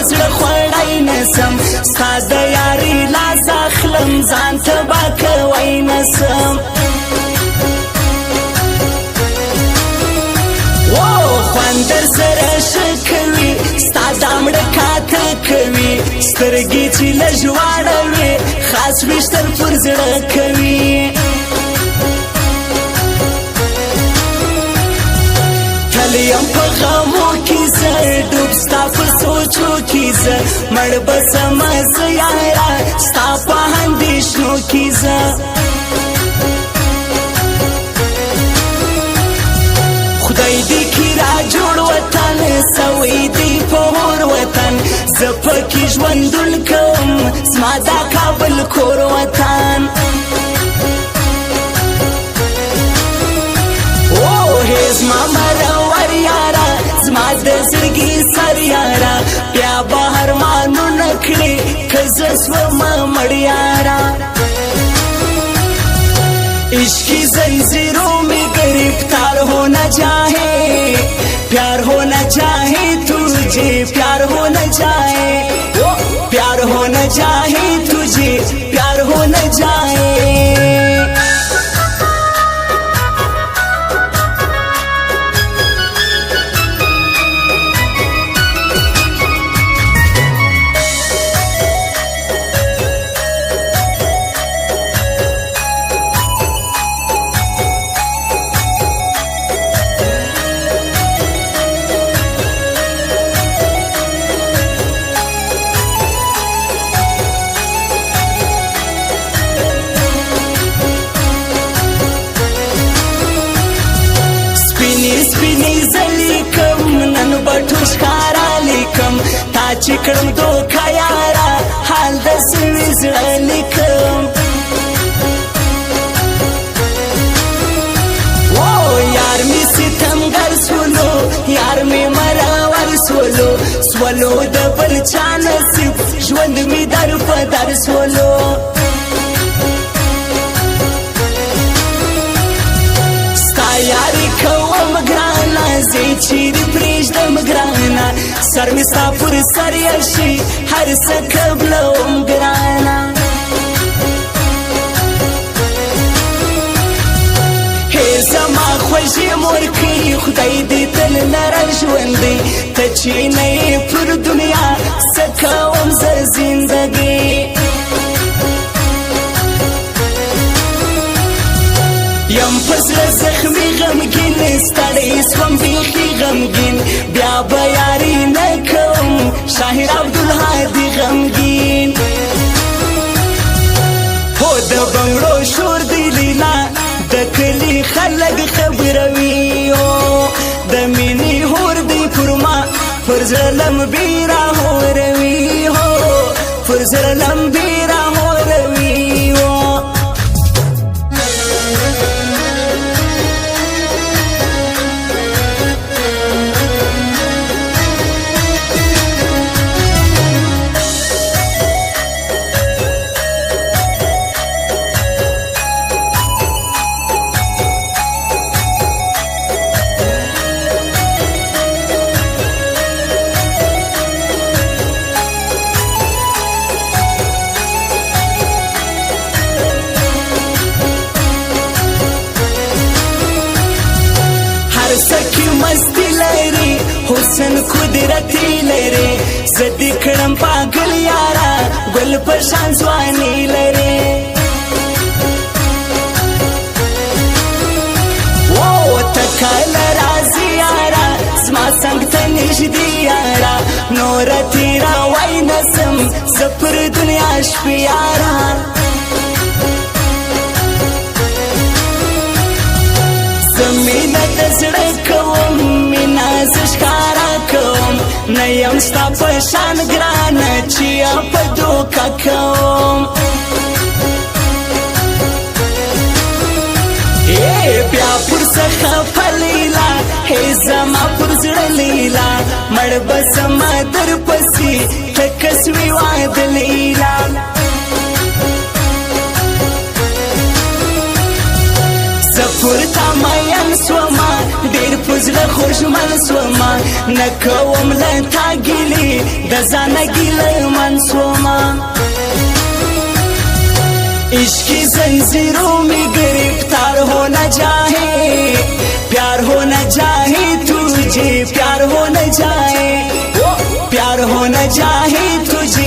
زړه خوړای نسم ستا د یاري لاس اخلم ځان تبا کوی نسم خوند در سره ښه کوي ستا دا مړه کاته کوي سترګې چې لږ واړوي خاص ویشتل پر زړه کوي تل یم په غمو کې زه ډوب ستا په سوچو کې زه مړ به سمه زه یاره ستا په اندېښنو کې زه خدای دې کې را جوړ وطن سوی دې په اور وطن زه پکې ژوندون کوم زما دا کابل کور وطن زما مرور یاره زما د زړګي سر یاره بیا به ارمانونه کړې که زه سومه مړ یاره عشقی زنجیروں میں گرفتار ہونا چاہے پیار ہونا چاہے تجھے پیار ہونا چاہے پیار ہونا چاہے تجھے پیار ہونا چاہے سپینی زلیکم نن بټو ښکارا لیکم تا چې کړم دوکه یاره حال د سوي زړه لیکم یار می ستمګر سولو یار می مرور سولو سولو د بل چا نصیب ژوند می در په در سولو ستا یاري کوم ګرانه زه چیرې پرېږدم ګرانه سر مې ستا پر سر یشي هر څه قبلوم ګرانه زما خوږې مورکۍ خدای دې تل لره ژوندۍ ته چې نه یې پر دنیا څه کوم زه زندګي یم په زړه زخمي غمګین ستړی سوم بیخي غمګین بیا به یاري نه کوم شاهر عبدالهادي غمګین هو د بنګړو شور دی لیلا د کلي خلک خبروي د مینې هور دی پر ما پر زړه لمبې راهوروي پر زړه لمبې راهوروي سکی مستی لري حسن قدرتی لري زدی کړم پاگل یارا ګل په شان ځواني لري تکل راځي یارا زما څنګ ته نږدې یارا نور تیرا وای نسم زپر دنیا شپې یارا زمینه د زړه کوم مینا زه ښکارا کوم نه یم ستا په شان ګرانه چې په دوکه کوم بیا پر څخه پلیلا هی زما پر زړه لیلا مړ به سما در پسې تکه سوي واده لیلا زه پر تا مین سوما ډېر په زړه زړه خوشمن سوما نکوم لتا ګیلی د ځان ګیله من سوما इश्क की जंजीरों में गिरफ्तार होना चाहे प्यार होना चाहे तुझे प्यार होना चाहे प्यार होना चाहे तुझे